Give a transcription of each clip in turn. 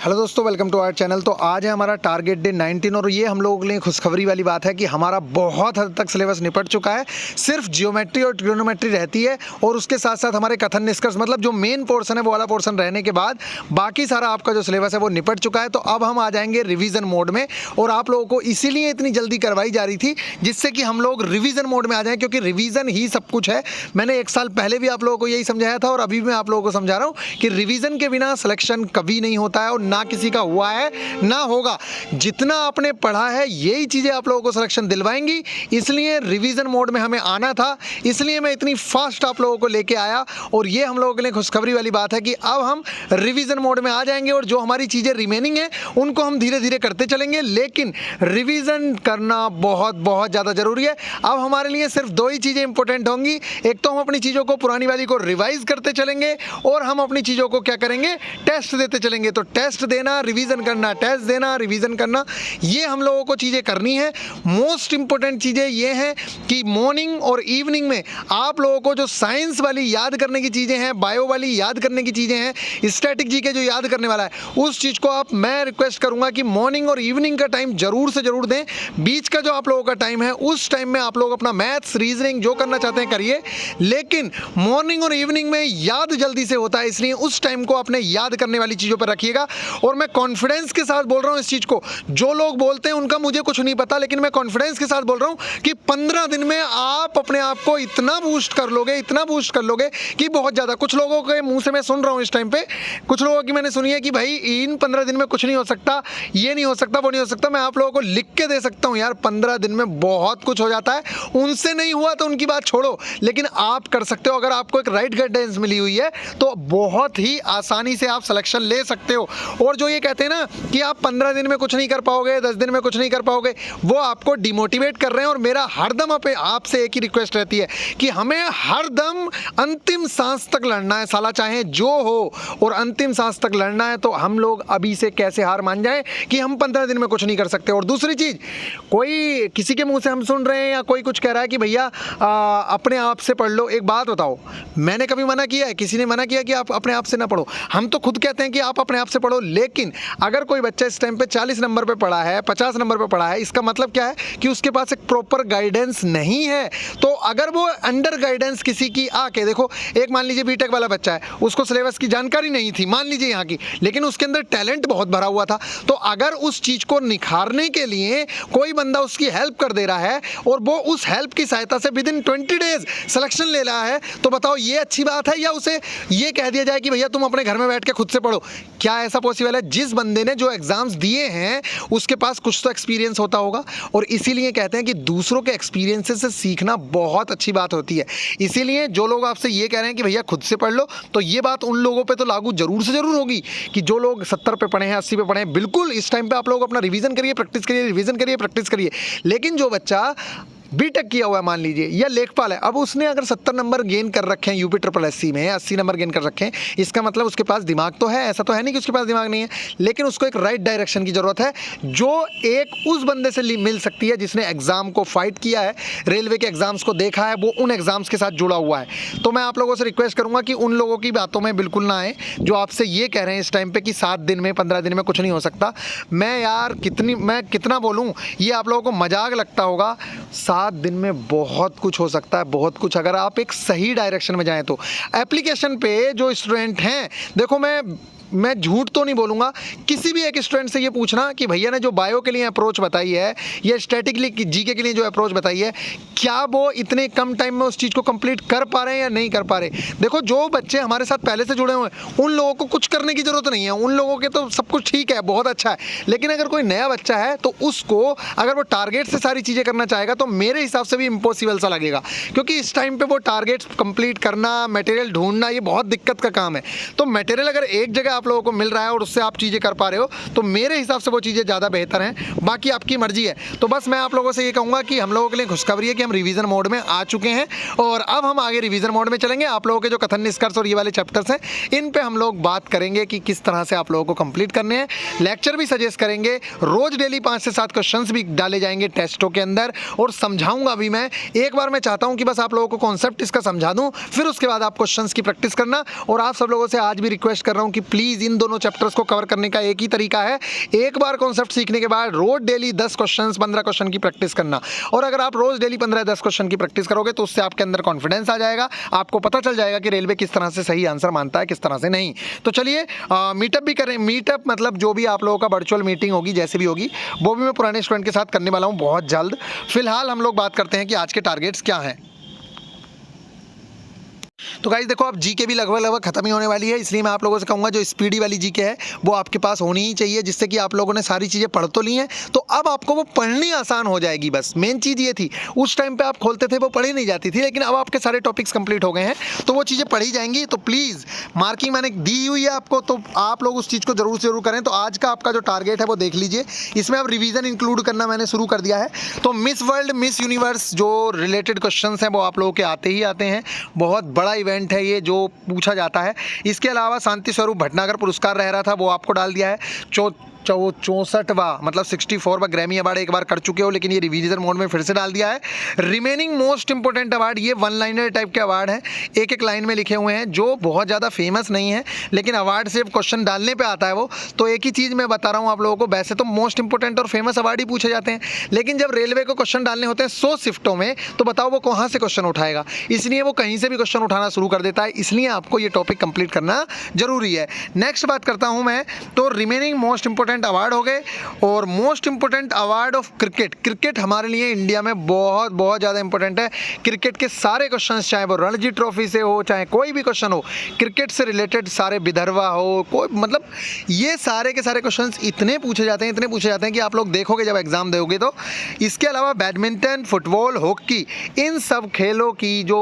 Hello दोस्तों, welcome to our channel. तो आज है हमारा टारगेट डे 19 और ये हम लोगों के लिए खुशखबरी वाली बात है कि हमारा बहुत हद तक सिलेबस निपट चुका है। सिर्फ जियोमेट्री और ट्रिग्नोमेट्री रहती है और उसके साथ साथ हमारे कथन निष्कर्ष मतलब जो मेन पोर्शन है वो वाला पोर्शन रहने के बाद बाकी सारा आपका जो सिलेबस है वो निपट चुका है। तो अब हम आ जाएंगे रिवीजन मोड में और आप लोगों को इसीलिए इतनी जल्दी करवाई जा रही थी जिससे कि हम लोग रिवीजन मोड में आ जाएं, क्योंकि रिवीजन ही सब कुछ है। मैंने एक साल पहले भी आप लोगों को यही समझाया था और अभी भी मैं आप लोगों को समझा रहा हूँ कि रिवीजन के बिना सिलेक्शन कभी नहीं होता है और ना किसी का हुआ है ना होगा। जितना आपने पढ़ा है यही चीजें आप लोगों को सिलेक्शन दिलवाएंगी, इसलिए रिवीजन मोड में हमें आना था, इसलिए मैं इतनी फास्ट आप लोगों को लेके आया। और ये हम लोगों के लिए खुशखबरी वाली बात है कि अब हम रिवीजन मोड में आ जाएंगे और जो हमारी चीजें रिमेनिंग है उनको हम धीरे धीरे करते चलेंगे, लेकिन रिवीजन करना बहुत बहुत ज्यादा जरूरी है। अब हमारे लिए सिर्फ दो ही चीजें इंपॉर्टेंट होंगी, एक तो हम अपनी चीजों को पुरानी वाली को रिवाइज करते चलेंगे और हम अपनी चीजों को क्या करेंगे, टेस्ट देते चलेंगे। तो टेस्ट देना, रिवीजन करना, टेस्ट देना, रिवीजन करना, ये हम लोगों को चीजें करनी है। मोस्ट इंपोर्टेंट चीजें ये हैं कि मॉर्निंग और इवनिंग में आप लोगों को जो साइंस वाली याद करने की चीजें हैं, बायो वाली याद करने की चीजें हैं, स्टैटिक जी के जो याद करने वाला है उस चीज को आप मैं रिक्वेस्ट करूंगा कि मॉर्निंग और इवनिंग का टाइम जरूर से जरूर दें। बीच का जो आप लोगों का टाइम है उस टाइम में आप लोग अपना मैथ्स, रीजनिंग जो करना चाहते हैं करिए, लेकिन मॉर्निंग और इवनिंग में याद जल्दी से होता है, इसलिए उस टाइम को अपने याद करने वाली चीजों पर रखिएगा। और मैं कॉन्फिडेंस के साथ बोल रहा हूं इस चीज को, जो लोग बोलते हैं उनका मुझे कुछ नहीं पता, लेकिन मैं कॉन्फिडेंस के साथ बोल रहा हूं कि 15 दिन में आप अपने आप को इतना बूस्ट कर लोगे, इतना बूस्ट कर लोगे कि बहुत ज्यादा। कुछ लोगों के मुंह से मैं सुन रहा हूं इस टाइम पे, कुछ लोगों की मैंने सुनी है कि भाई इन 15 दिन में कुछ नहीं हो सकता, ये नहीं हो सकता, वो नहीं हो सकता। मैं आप लोगों को लिख के दे सकता हूं यार, 15 दिन में बहुत कुछ हो जाता है। उनसे नहीं हुआ तो उनकी बात छोड़ो, लेकिन आप कर सकते हो। अगर आपको एक राइट गाइडेंस मिली हुई है तो बहुत ही आसानी से आप सिलेक्शन ले सकते हो। और जो ये कहते हैं ना कि आप 15 दिन में कुछ नहीं कर पाओगे, 10 दिन में कुछ नहीं कर पाओगे, वो आपको डिमोटिवेट कर रहे हैं। और मेरा हरदम आपसे एक ही रिक्वेस्ट रहती है कि हमें हरदम अंतिम सांस तक लड़ना है, साला चाहे जो हो, और अंतिम सांस तक लड़ना है। तो हम लोग अभी से कैसे हार मान जाएं कि हम 15 दिन में कुछ नहीं कर सकते। और दूसरी चीज, कोई किसी के मुंह से हम सुन रहे हैं या कोई कुछ कह रहा है कि भैया अपने आप से पढ़ लो। एक बात बताओ, मैंने कभी मना किया है? किसी ने मना किया कि आप अपने आप से ना पढ़ो? हम तो खुद कहते हैं कि आप अपने आप से पढ़ो, लेकिन अगर कोई बच्चा इस टाइम पे 40 नंबर पे पढ़ा है, 50 नंबर पे पढ़ा है, इसका मतलब क्या है कि उसके पास एक प्रॉपर गाइडेंस नहीं है। तो अगर वो अंडर गाइडेंस किसी की आके, देखो एक मान लीजिए बीटेक वाला बच्चा है, उसको सिलेबस की जानकारी नहीं थी मान लीजिए यहाँ की, लेकिन उसके अंदर टैलेंट बहुत भरा हुआ था। तो अगर उस चीज को निखारने के लिए कोई बंदा उसकी हेल्प कर दे रहा है और वो उस हेल्प की सहायता से विद इन 20 डेज सिलेक्शन ले रहा है, तो बताओ ये अच्छी बात है? या उसे ये कह दिया जाए कि भैया तुम अपने घर में बैठ के खुद से पढ़ो? क्या ऐसा पॉसिबल है? जिस बंदे ने जो एग्जाम्स दिए हैं उसके पास कुछ तो एक्सपीरियंस होता होगा, और इसीलिए कहते हैं कि दूसरों के एक्सपीरियंसेस से सीखना बहुत अच्छी बात होती है। इसीलिए जो लोग आपसे ये कह रहे हैं कि भैया खुद से पढ़ लो, तो ये बात उन लोगों पे तो लागू जरूर से जरूर होगी कि जो लोग 70 पे पढ़े हैं, 80 पे पढ़े हैं। बिल्कुल इस टाइम पे आप लोग अपना रिवीजन करिए, प्रैक्टिस करिए, रिवीजन करिए, प्रैक्टिस करिए। लेकिन जो बच्चा बीटेक किया हुआ है मान लीजिए, या लेखपाल है, अब उसने अगर 70 नंबर गेन कर रखे हैं यूपी ट्रिपल एससी में, 80 नंबर गेन कर रखे हैं, इसका मतलब उसके पास दिमाग तो है, ऐसा तो है नहीं कि उसके पास दिमाग नहीं है, लेकिन उसको एक राइट डायरेक्शन की जरूरत है, जो एक उस बंदे से मिल सकती है जिसने एग्जाम को फाइट किया है, रेलवे के एग्जाम्स को देखा है, वो उन एग्जाम्स के साथ जुड़ा हुआ है। तो मैं आप लोगों से रिक्वेस्ट करूंगा कि उन लोगों की बातों में बिल्कुल ना आए जो आपसे ये कह रहे हैं इस टाइम पे कि 7 दिन में, 15 दिन में कुछ नहीं हो सकता। मैं यार कितना बोलूं, ये आप लोगों को मजाक लगता होगा, 7 दिन में बहुत कुछ हो सकता है, बहुत कुछ, अगर आप एक सही डायरेक्शन में जाएं तो। एप्लीकेशन पे जो स्टूडेंट हैं, देखो मैं झूठ तो नहीं बोलूँगा, किसी भी एक स्टूडेंट से ये पूछना कि भैया ने जो बायो के लिए अप्रोच बताई है या स्टैटिकली जीके के लिए जो अप्रोच बताई है, क्या वो इतने कम टाइम में उस चीज़ को कंप्लीट कर पा रहे हैं या नहीं कर पा रहे? देखो जो बच्चे हमारे साथ पहले से जुड़े हुए हैं उन लोगों को कुछ करने की ज़रूरत नहीं है, उन लोगों के तो सब कुछ ठीक है, बहुत अच्छा है। लेकिन अगर कोई नया बच्चा है तो उसको अगर वो टारगेट से सारी चीज़ें करना चाहेगा तो मेरे हिसाब से भी इम्पॉसिबल सा लगेगा, क्योंकि इस टाइम पर वो टारगेट्स कंप्लीट करना, मटेरियल ढूंढना, ये बहुत दिक्कत का काम है। तो मटेरियल अगर एक जगह आप लोगों को मिल रहा है और उससे आप चीजें कर पा रहे हो तो मेरे हिसाब से वो चीजें ज्यादा बेहतर हैं, बाकी आपकी मर्जी है। तो बस मैं आप लोगों से ये कहूंगा कि हम लोगों के लिए खुशखबरी है कि हम रिवीजन मोड में आ चुके हैं और अब हम आगे रिवीजन मोड में चलेंगे। आप लोगों के जो कथन निष्कर्ष और ये वाले चैप्टर्स हैं इन पे हम लोग बात करेंगे कि किस तरह से आप लोगों को कंप्लीट करने हैं। लेक्चर भी सजेस्ट करेंगे, रोज डेली 5 से 7 क्वेश्चंस भी डाले जाएंगे टेस्टों के अंदर और समझाऊंगा भी मैं। एक बार मैं चाहता हूं कि बस आप लोगों को कॉन्सेप्ट इसका समझा दूं, फिर उसके बाद आप क्वेश्चंस की प्रैक्टिस करना। और आप सब लोगों से आज भी रिक्वेस्ट कर रहा हूं कि प्लीज प्लीज़ इन दोनों चैप्टर्स को कवर करने का एक ही तरीका है, एक बार कॉन्सेप्ट सीखने के बाद रोज डेली 10 क्वेश्चन 15 क्वेश्चन की प्रैक्टिस करना। और अगर आप रोज डेली 15-10 क्वेश्चन की प्रैक्टिस करोगे तो उससे आपके अंदर कॉन्फिडेंस आ जाएगा, आपको पता चल जाएगा कि रेलवे किस तरह से सही आंसर मानता है, किस तरह से नहीं। तो चलिए मीटअप भी करें। मीटअप मतलब जो भी आप लोगों का वर्चुअल मीटिंग होगी, जैसे भी होगी, वो भी मैं पुराने स्टूडेंट के साथ करने वाला हूँ बहुत जल्द। फिलहाल हम लोग बात करते हैं कि आज के टारगेट्स क्या हैं। तो गाइस देखो, अब जीके भी लगभग खत्म ही होने वाली है, इसलिए मैं आप लोगों से कहूँगा जो स्पीडी वाली जीके है वो आपके पास होनी ही चाहिए, जिससे कि आप लोगों ने सारी चीज़ें पढ़ तो ली हैं तो अब आपको वो पढ़नी आसान हो जाएगी। बस मेन चीज़ ये थी, उस टाइम पे आप खोलते थे वो पढ़ी नहीं जाती थी, लेकिन अब आपके सारे टॉपिक्स कंप्लीट हो गए हैं तो वो चीज़ें पढ़ी जाएंगी। तो प्लीज़ मार्किंग मैंने दी हुई है आपको, तो आप लोग उस चीज़ को जरूर से जरूर करें। तो आज का आपका जो टारगेट है वो देख लीजिए, इसमें अब रिवीजन इंक्लूड करना मैंने शुरू कर दिया है। तो मिस वर्ल्ड मिस यूनिवर्स जो रिलेटेड क्वेश्चन हैं वो आप लोगों के आते ही आते हैं, बहुत बड़ा इवेंट है ये जो पूछा जाता है। इसके अलावा शांति स्वरूप भटनागर पुरस्कार रह रहा था, वो आपको डाल दिया है। 64वां मतलब 64वां ग्रैमी अवार्ड एक बार कर चुके हो, लेकिन ये रिवीजन मोड में फिर से डाल दिया है। रिमेनिंग मोस्ट इंपोर्टेंट अवार्ड, ये वन लाइनर टाइप के अवार्ड हैं, एक एक लाइन में लिखे हुए हैं, जो बहुत ज़्यादा फेमस नहीं है, लेकिन अवार्ड से क्वेश्चन डालने पे आता है वो। तो एक ही चीज़ मैं बता रहा हूँ आप लोगों को, वैसे तो मोस्ट इंपोर्टेंट और फेमस अवार्ड ही पूछे जाते हैं, लेकिन जब रेलवे को क्वेश्चन डालने होते हैं 100 शिफ्टों में, तो बताओ वो कहाँ से क्वेश्चन उठाएगा। इसलिए वो कहीं से भी क्वेश्चन उठाना शुरू कर देता है, इसलिए आपको ये टॉपिक कंप्लीट करना जरूरी है। नेक्स्ट बात करता हूँ मैं, तो रिमेनिंग मोस्ट इंपोर्टेंट अवार्ड हो गए, और most important award of cricket. Cricket हमारे लिए इंडिया में बहुत बहुत ज़्यादा इंपॉर्टेंट है। क्रिकेट के सारे क्वेश्चंस, चाहे वो रणजी ट्रॉफी से हो, चाहे कोई भी क्वेश्चन हो, क्रिकेट से रिलेटेड सारे, विदर्भा हो, कोई मतलब ये सारे के सारे क्वेश्चंस इतने पूछे जाते हैं कि आप लोग देखोगे जब एग्जाम दोगे तो। इसके अलावा बैडमिंटन, फुटबॉल, हॉकी, इन सब खेलों की जो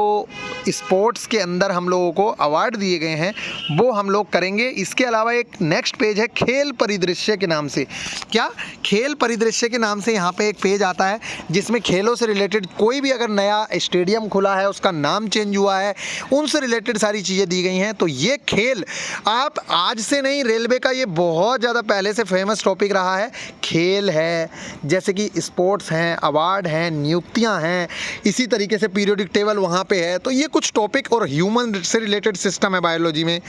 स्पोर्ट्स के अंदर हम लोगों को अवार्ड दिए गए हैं वो हम लोग करेंगे। इसके अलावा एक नेक्स्ट पेज है खेल परिदृश्य के नाम से। क्या खेल परिदृश्य के नाम से यहाँ पे एक पेज आता है जिसमें खेलों से रिलेटेड कोई भी अगर नया स्टेडियम खुला है, उसका नाम चेंज हुआ है, उनसे रिलेटेड सारी चीज़ें दी गई हैं। तो ये खेल आप आज से नहीं, रेलवे का ये बहुत ज़्यादा पहले से फेमस टॉपिक रहा है। खेल है, जैसे कि स्पोर्ट्स हैं, अवार्ड हैं, नियुक्तियाँ हैं, इसी तरीके से पीरियोडिक टेबल वहाँ पे है। तो ये कुछ टॉपिक, और ह्यूमन से रिलेटेड सिस्टम है बायोलॉजी में,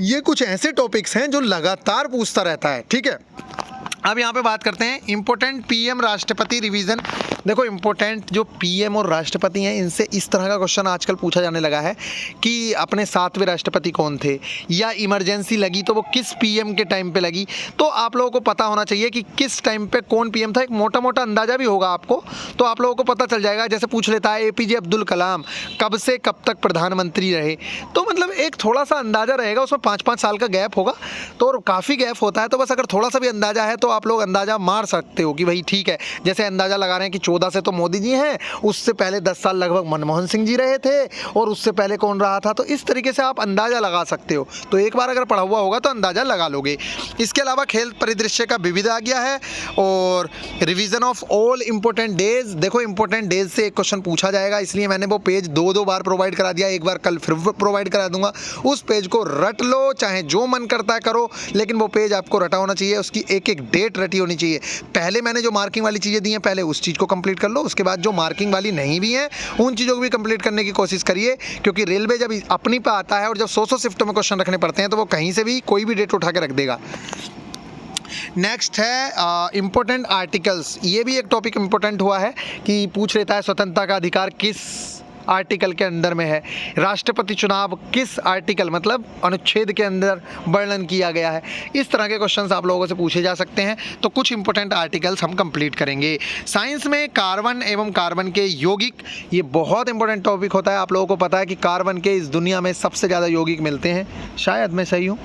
ये कुछ ऐसे टॉपिक्स हैं जो लगातार पूछता रहता है। ठीक है, अब यहाँ पे बात करते हैं इंपॉर्टेंट पीएम राष्ट्रपति रिवीजन। देखो, इंपॉर्टेंट जो पीएम और राष्ट्रपति हैं, इनसे इस तरह का क्वेश्चन आजकल पूछा जाने लगा है कि अपने 7वें राष्ट्रपति कौन थे, या इमरजेंसी लगी तो वो किस पीएम के टाइम पे लगी। तो आप लोगों को पता होना चाहिए कि किस टाइम पे कौन पीएम था, एक मोटा मोटा अंदाज़ा भी होगा आपको, तो आप लोगों को पता चल जाएगा। जैसे पूछ लेता है एपीजे अब्दुल कलाम कब से कब तक प्रधानमंत्री रहे, तो मतलब एक थोड़ा सा अंदाज़ा रहेगा, उसमें 5-5 साल का गैप होगा, तो काफ़ी गैप होता है। तो बस अगर थोड़ा सा भी अंदाज़ा है तो आप लोग अंदाज़ा मार सकते हो कि भाई ठीक है। जैसे अंदाज़ा लगा रहे हैं कि 14 से तो मोदी जी हैं, उससे पहले 10 साल लगभग मनमोहन सिंह जी रहे थे, और उससे पहले कौन रहा था। तो इस तरीके से आप अंदाज़ा लगा सकते हो, तो एक बार अगर पढ़ा हुआ होगा तो अंदाज़ा लगा लोगे। इसके अलावा खेल परिदृश्य का विविध आ गया है, और revision of all important days. देखो, इंपॉर्टेंट डेज से एक क्वेश्चन पूछा जाएगा, इसलिए मैंने वो पेज 2-2 बार प्रोवाइड करा दिया, एक बार कल फिर प्रोवाइड करा दूंगा। उस पेज को रट लो, चाहे जो मन करता है करो, लेकिन वो पेज आपको रटा होना चाहिए, उसकी एक एक डेट रटी होनी चाहिए। पहले मैंने जो मार्किंग वाली चीज़ें दी हैं, पहले उस चीज़ को कंप्लीट कर लो, उसके बाद जो मार्किंग वाली नहीं भी हैं उन चीज़ों को भी कंप्लीट करने की कोशिश करिए, क्योंकि रेलवे जब अपनी पे आता है और जब 100 शिफ्टों में क्वेश्चन रखने पड़ते हैं तो वो कहीं से भी कोई भी डेट उठा के रख देगा। नेक्स्ट है इंपॉर्टेंट आर्टिकल्स। ये भी एक टॉपिक इंपॉर्टेंट हुआ है कि पूछ लेता है स्वतंत्रता का अधिकार किस आर्टिकल के अंदर में है, राष्ट्रपति चुनाव किस आर्टिकल मतलब अनुच्छेद के अंदर वर्णन किया गया है। इस तरह के क्वेश्चंस आप लोगों से पूछे जा सकते हैं। तो कुछ इंपॉर्टेंट आर्टिकल्स हम कंप्लीट करेंगे। साइंस में कार्बन एवं कार्बन के यौगिक, ये बहुत इंपॉर्टेंट टॉपिक होता है। आप लोगों को पता है कि कार्बन के इस दुनिया में सबसे ज़्यादा यौगिक मिलते हैं, शायद मैं सही हूँ,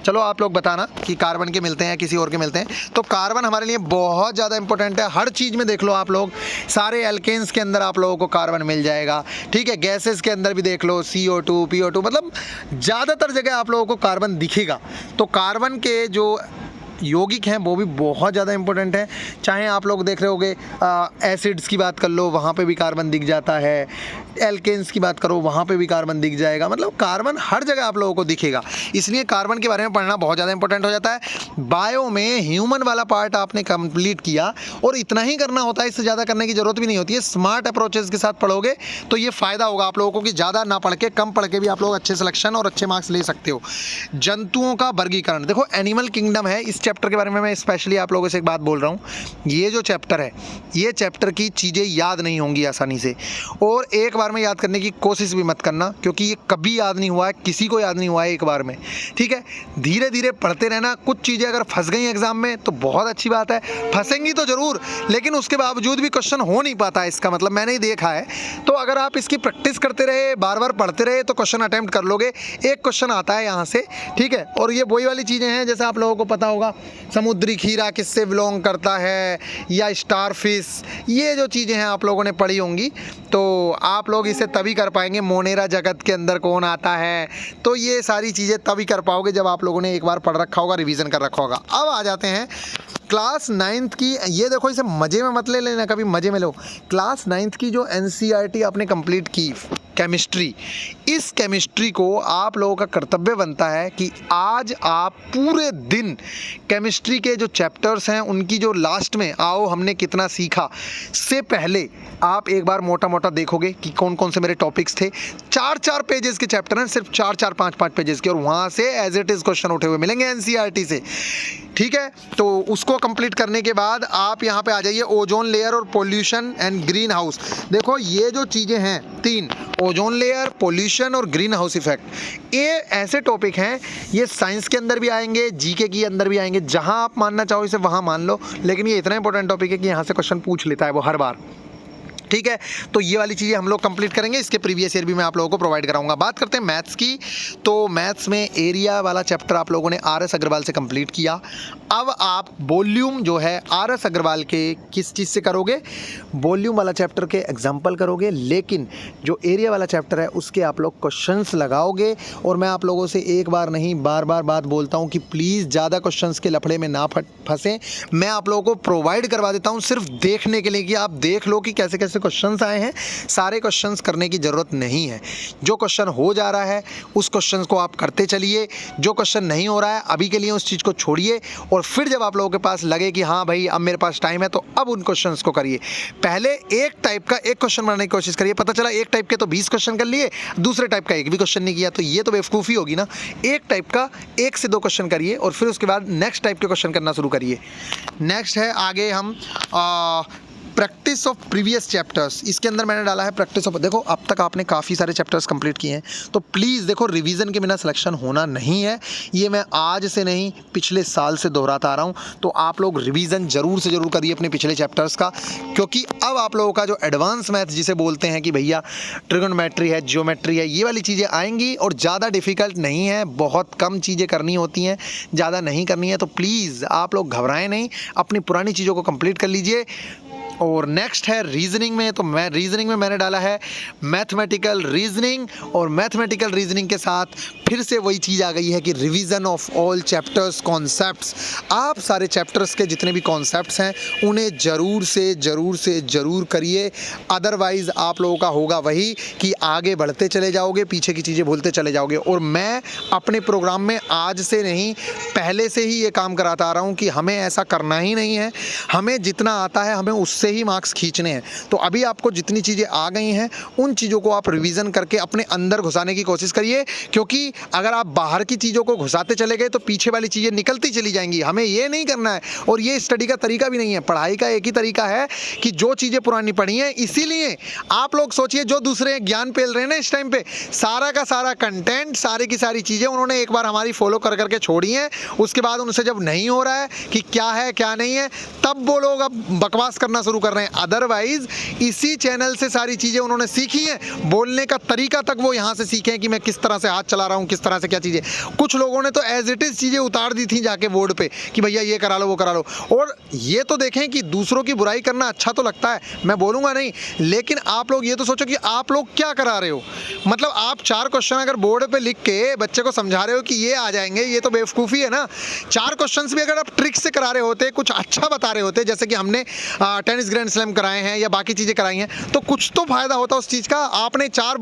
चलो आप लोग बताना कि कार्बन के मिलते हैं किसी और के मिलते हैं। तो कार्बन हमारे लिए बहुत ज़्यादा इंपॉर्टेंट है। हर चीज़ में देख लो आप लोग, सारे एल्केन्स के अंदर आप लोगों को कार्बन मिल जाएगा। ठीक है, गैसेस के अंदर भी देख लो, CO2, PO2, मतलब ज़्यादातर जगह आप लोगों को कार्बन दिखेगा। तो कार्बन के जो यौगिक हैं वो भी बहुत ज़्यादा इंपॉर्टेंट है। चाहे आप लोग देख रहे होगे एसिड्स की बात कर लो, वहाँ पे भी कार्बन दिख जाता है। एल्केन्स की बात करो वहाँ पे भी कार्बन दिख जाएगा, मतलब कार्बन हर जगह आप लोगों को दिखेगा। इसलिए कार्बन के बारे में पढ़ना बहुत ज़्यादा इंपॉर्टेंट हो जाता है। बायो में ह्यूमन वाला पार्ट आपने कंप्लीट किया और इतना ही करना होता है, इससे ज़्यादा करने की जरूरत भी नहीं होती है। स्मार्ट अप्रोचेस के साथ पढ़ोगे तो ये फ़ायदा होगा आप लोगों को कि ज़्यादा ना पढ़ के कम पढ़ के भी आप लोग अच्छे सिलेक्शन और अच्छे मार्क्स ले सकते हो। जंतुओं का वर्गीकरण, देखो एनिमल किंगडम है, इस चैप्टर के बारे में मैं स्पेशली आप लोगों से एक बात बोल रहा हूँ। ये जो चैप्टर है, ये चैप्टर की चीज़ें याद नहीं होंगी आसानी से, और एक बार में याद करने की कोशिश भी मत करना, क्योंकि ये कभी याद नहीं हुआ है, किसी को याद नहीं हुआ है एक बार में, ठीक है। धीरे धीरे पढ़ते रहना। कुछ चीज़ें अगर फंस गई एग्जाम में तो बहुत अच्छी बात है, फंसेंगी तो ज़रूर, लेकिन उसके बावजूद भी क्वेश्चन हो नहीं पाता है, इसका मतलब मैंने ही देखा है। तो अगर आप इसकी प्रैक्टिस करते रहे, बार बार पढ़ते रहे, तो क्वेश्चन अटेम्प्ट कर लोगे। एक क्वेश्चन आता है यहाँ से, ठीक है। और ये वही वाली चीज़ें हैं जैसे आप लोगों को पता होगा समुद्री खीरा किससे बिलोंग करता है, या स्टारफिश, ये जो चीज़ें हैं आप लोगों ने पढ़ी होंगी, तो आप लोग इसे तभी कर पाएंगे। मोनेरा जगत के अंदर कौन आता है, तो ये सारी चीज़ें तभी कर पाओगे जब आप लोगों ने एक बार पढ़ रखा होगा, रिवीजन कर रखा होगा। अब आ जाते हैं क्लास 9th की। ये देखो, इसे मज़े में मत ले लेना, कभी मज़े में लो। क्लास 9th की जो NCERT आपने कंप्लीट की केमिस्ट्री, इस केमिस्ट्री को आप लोगों का कर्तव्य बनता है कि आज आप पूरे दिन केमिस्ट्री के जो चैप्टर्स हैं उनकी जो लास्ट में आओ हमने कितना सीखा से पहले आप एक बार मोटा मोटा देखोगे कि कौन कौन से मेरे टॉपिक्स थे। 4-4 पेजेस के चैप्टर हैं, सिर्फ 4-4 5-5 पेजेस के, और वहाँ से एज इट इज़ क्वेश्चन उठे हुए मिलेंगे NCERT से, ठीक है। तो उसको कंप्लीट करने के बाद आप यहाँ पे आ जाइए ओजोन लेयर और पोल्यूशन एंड ग्रीन हाउस। देखो ये जो चीज़ें हैं 3, ओजोन लेयर, पोल्यूशन और ग्रीन हाउस इफेक्ट, ये ऐसे टॉपिक हैं, ये साइंस के अंदर भी आएंगे, जीके के अंदर भी आएंगे, जहाँ आप मानना चाहो इसे वहाँ मान लो, लेकिन ये इतना इंपॉर्टेंट टॉपिक है कि यहाँ से क्वेश्चन पूछ लेता है वो हर बार, ठीक है। तो ये वाली चीज़ें हम लोग कंप्लीट करेंगे, इसके प्रीवियस ईयर भी मैं आप लोगों को प्रोवाइड कराऊंगा। बात करते हैं मैथ्स की, तो मैथ्स में एरिया वाला चैप्टर आप लोगों ने RS अग्रवाल से कंप्लीट किया। अब आप वॉल्यूम जो है RS अग्रवाल के किस चीज़ से करोगे, वॉल्यूम वाला चैप्टर के एग्जाम्पल करोगे, लेकिन जो एरिया वाला चैप्टर है उसके आप लोग क्वेश्चंस लगाओगे। और मैं आप लोगों से एक बार नहीं बार बार बात बोलता हूँ कि प्लीज़ ज़्यादा क्वेश्चंस के लफड़े में ना फंसें। मैं आप लोगों को प्रोवाइड करवा देता हूँ सिर्फ देखने के लिए कि आप देख लो कि कैसे कैसे क्वेश्चंस आए हैं। सारे क्वेश्चंस करने की ज़रूरत नहीं है, जो क्वेश्चन हो जा रहा है उस क्वेश्चन को आप करते चलिए, जो क्वेश्चन नहीं हो रहा है अभी के लिए उस चीज़ को छोड़िए, और फिर जब आप लोगों के पास लगे कि हाँ भाई अब मेरे पास टाइम है तो अब उन क्वेश्चंस को करिए। पहले एक टाइप का एक क्वेश्चन बनाने की कोशिश करिए, पता चला एक टाइप के तो 20 क्वेश्चन कर लिए, दूसरे टाइप का एक भी क्वेश्चन नहीं किया, तो ये तो बेवकूफ़ी होगी ना। एक टाइप का 1 से 2 क्वेश्चन करिए और फिर उसके बाद नेक्स्ट टाइप के क्वेश्चन करना शुरू करिए। नेक्स्ट है आगे हम प्रैक्टिस ऑफ प्रीवियस चैप्टर्स, इसके अंदर मैंने डाला है प्रैक्टिस ऑफ। देखो अब तक आपने काफ़ी सारे चैप्टर्स कंप्लीट किए हैं, तो प्लीज़ देखो रिवीजन के बिना सिलेक्शन होना नहीं है। ये मैं आज से नहीं पिछले साल से दोहराता आ रहा हूँ, तो आप लोग रिवीजन ज़रूर से ज़रूर करिए अपने पिछले चैप्टर्स का, क्योंकि अब आप लोगों का जो एडवांस मैथ जिसे बोलते हैं कि भैया ट्रिगोनोमेट्री है, जियोमेट्री है, ये वाली चीज़ें आएंगी और ज़्यादा डिफ़िकल्ट नहीं है, बहुत कम चीज़ें करनी होती हैं, ज़्यादा नहीं करनी है। तो प्लीज़ आप लोग घबराएं नहीं, अपनी पुरानी चीज़ों को कंप्लीट कर लीजिए। और नेक्स्ट है रीजनिंग में, तो मैं रीजनिंग में मैंने डाला है मैथमेटिकल रीजनिंग, और मैथमेटिकल रीजनिंग के साथ फिर से वही चीज़ आ गई है कि revision of all chapters concepts. आप सारे चैप्टर्स के जितने भी कॉन्सेप्ट्स हैं उन्हें ज़रूर से ज़रूर करिए, अदरवाइज़ आप लोगों का होगा वही कि आगे बढ़ते चले जाओगे, पीछे की चीज़ें भूलते चले जाओगे। और मैं अपने प्रोग्राम में आज से नहीं पहले से ही ये काम कराता आ रहा हूँ कि हमें ऐसा करना ही नहीं है, हमें जितना आता है हमें उससे ही मार्क्स खींचने हैं। तो अभी आपको जितनी चीज़ें आ गई हैं उन चीज़ों को आप रिवीजन करके अपने अंदर घुसाने की कोशिश करिए, क्योंकि अगर आप बाहर की चीज़ों को घुसाते चले गए तो पीछे वाली चीज़ें निकलती चली जाएंगी। हमें ये नहीं करना है, और ये स्टडी का तरीका भी नहीं है। पढ़ाई का एक ही तरीका है कि जो चीज़ें पुरानी पढ़ी हैं, इसीलिए आप लोग सोचिए जो दूसरे ज्ञान पेल रहे हैं ना इस टाइम पे, सारा का सारा कंटेंट, सारी की सारी चीज़ें उन्होंने एक बार हमारी फॉलो कर करके छोड़ी हैं। उसके बाद उनसे जब नहीं हो रहा है कि क्या है क्या नहीं है, तब वो लोग अब बकवास करना शुरू कर रहे हैं। अदरवाइज इसी चैनल से सारी चीज़ें उन्होंने सीखी हैं, बोलने का तरीका तक वो यहाँ से सीखे हैं कि मैं किस तरह से हाथ चला रहा हूँ, किस तरह से क्या चीज़ें। कुछ लोगों ने तो एज इट इज़ चीज़ें उतार दी थी जाके बोर्ड पे कि भैया ये करा लो वो करा लो। और ये तो देखें कि दूसरों की बुराई करना अच्छा तो लगता है, मैं बोलूँगा नहीं, लेकिन आप लोग ये तो सोचो कि आप लोग क्या करा रहे हो। मतलब आप 4 क्वेश्चन अगर बोर्ड पे लिख के बच्चे को समझा रहे हो कि ये आ जाएंगे, ये तो बेवकूफ़ी है ना। 4 क्वेश्चन भी अगर आप ट्रिक से करा रहे होते, कुछ अच्छा बता रहे होते, जैसे कि हमने टेनिस टेनिस ग्रैंड स्लैम कराए हैं या बाकी चीज़ें कराई हैं, तो कुछ तो फ़ायदा होता है उस चीज़ का। आपने 4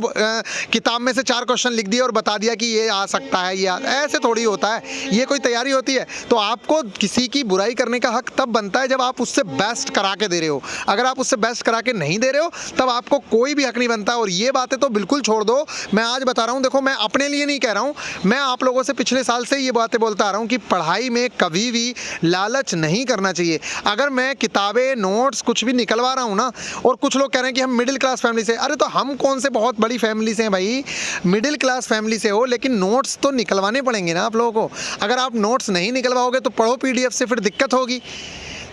किताब में से 4 क्वेश्चन लिख दिए और बता दिया कि ये आ सकता है, ये ऐसे थोड़ी होता है, ये कोई तैयारी होती है? तो आपको किसी की बुराई करने का हक तब बनता है जब आप उससे बेस्ट करा के दे रहे हो। अगर आप उससे बेस्ट करा के नहीं दे रहे हो तब आपको कोई भी हक नहीं बनता। और ये बातें तो बिल्कुल छोड़ दो, मैं आज बता रहा हूँ, देखो मैं अपने लिए नहीं कह रहा हूँ, मैं आप लोगों से पिछले साल से ये बातें बोलता आ रहा हूँ कि पढ़ाई में कभी भी लालच नहीं करना चाहिए। अगर मैं किताबें, नोट्स कुछ भी निकलवा रहा हूँ ना, और कुछ लोग कह रहे हैं कि हम मिडिल क्लास फैमिली से, अरे तो हम कौन से बहुत बड़ी फैमिली से हैं भाई? मिडिल क्लास फैमिली से हो, लेकिन नोट्स तो निकलवाने पड़ेंगे ना आप लोगों को। अगर आप नोट्स नहीं निकलवाओगे तो पढ़ो पीडीएफ से, फिर दिक्कत होगी।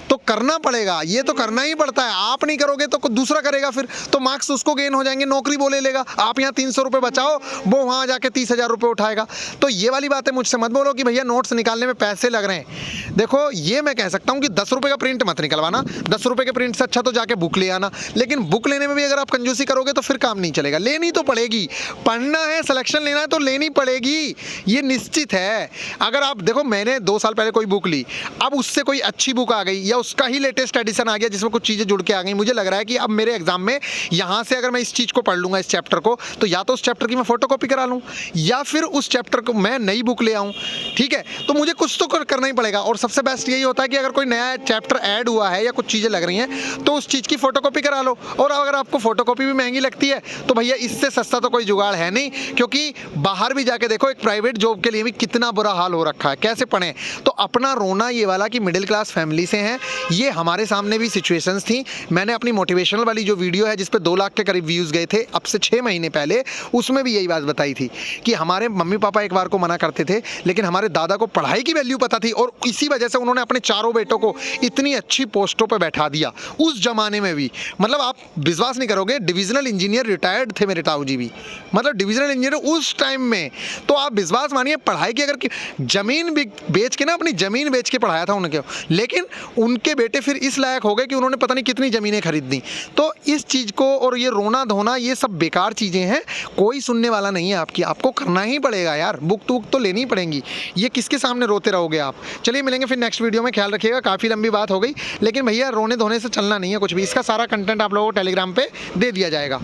तो करना पड़ेगा, ये तो करना ही पड़ता है। आप नहीं करोगे तो दूसरा करेगा, फिर तो मार्क्स उसको गेन हो जाएंगे, नौकरी वो ले लेगा। आप यहाँ 300 रुपये बचाओ, वो वहाँ जाके 30,000 रुपये उठाएगा। तो ये वाली बातें मुझसे मत बोलो कि भैया नोट्स निकालने में पैसे लग रहे हैं। देखो ये मैं कह सकता हूँ कि 10 रुपये का प्रिंट मत निकलवाना, 10 रुपये के प्रिंट से अच्छा तो जाके बुक ले आना। लेकिन बुक लेने में भी अगर आप कंजूसी करोगे तो फिर काम नहीं चलेगा। लेनी तो पड़ेगी, पढ़ना है, सिलेक्शन लेना है तो लेनी पड़ेगी, ये निश्चित है। अगर आप देखो, मैंने 2 साल पहले कोई बुक ली, अब उससे कोई अच्छी बुक आ गई या उसका ही लेटेस्ट एडिशन आ गया जिसमें कुछ चीज़ें जुड़ के आ गई, मुझे लग रहा है कि अब मेरे एग्जाम में यहाँ से अगर मैं इस चीज़ को पढ़ लूँगा, इस चैप्टर को, तो या तो उस चैप्टर की मैं फोटोकॉपी करा लूँ या फिर उस चैप्टर को मैं नई बुक ले आऊँ। ठीक है, तो मुझे कुछ तो करना ही पड़ेगा। और सबसे बेस्ट यही होता है कि अगर कोई नया चैप्टर ऐड हुआ है या कुछ चीज़ें लग रही हैं तो उस चीज़ की फोटोकॉपी करा लो। और अगर आपको फोटोकॉपी भी महंगी लगती है तो भैया इससे सस्ता तो कोई जुगाड़ है नहीं, क्योंकि बाहर भी जाके देखो, एक प्राइवेट जॉब के लिए भी कितना बुरा हाल हो रखा है, कैसे पढ़ें। तो अपना रोना ये वाला कि मिडिल क्लास फैमिली से हैं, ये हमारे सामने भी सिचुएशंस थी। मैंने अपनी मोटिवेशनल वाली जो वीडियो है जिस पे 2 लाख के करीब व्यूज़ गए थे अब से 6 महीने पहले, उसमें भी यही बात बताई थी कि हमारे मम्मी पापा एक बार को मना करते थे, लेकिन हमारे दादा को पढ़ाई की वैल्यू पता थी और इसी वजह से उन्होंने अपने चारों बेटों को इतनी अच्छी पोस्टों पर बैठा दिया उस जमाने में भी। मतलब आप विश्वास नहीं करोगे, डिविजनल इंजीनियर रिटायर्ड थे मेरे ताऊ जी भी, मतलब डिविजनल इंजीनियर उस टाइम में। तो आप विश्वास मानिए, पढ़ाई की अगर जमीन बेच के ना, अपनी जमीन बेच के पढ़ाया था उनके, लेकिन उनके बेटे फिर इस लायक हो गए कि उन्होंने पता नहीं कितनी ज़मीनें खरीद दी। तो इस चीज़ को, और ये रोना धोना, ये सब बेकार चीज़ें हैं, कोई सुनने वाला नहीं है आपकी, आपको करना ही पड़ेगा यार, बुक तो लेनी पड़ेंगी। ये किसके सामने रोते रहोगे आप? चलिए मिलेंगे फिर नेक्स्ट वीडियो में, ख्याल रखिएगा। काफ़ी लंबी बात हो गई, लेकिन भैया रोने धोने से चलना नहीं है कुछ भी, इसका सारा कंटेंट आप लोगों को टेलीग्राम पे दे दिया जाएगा।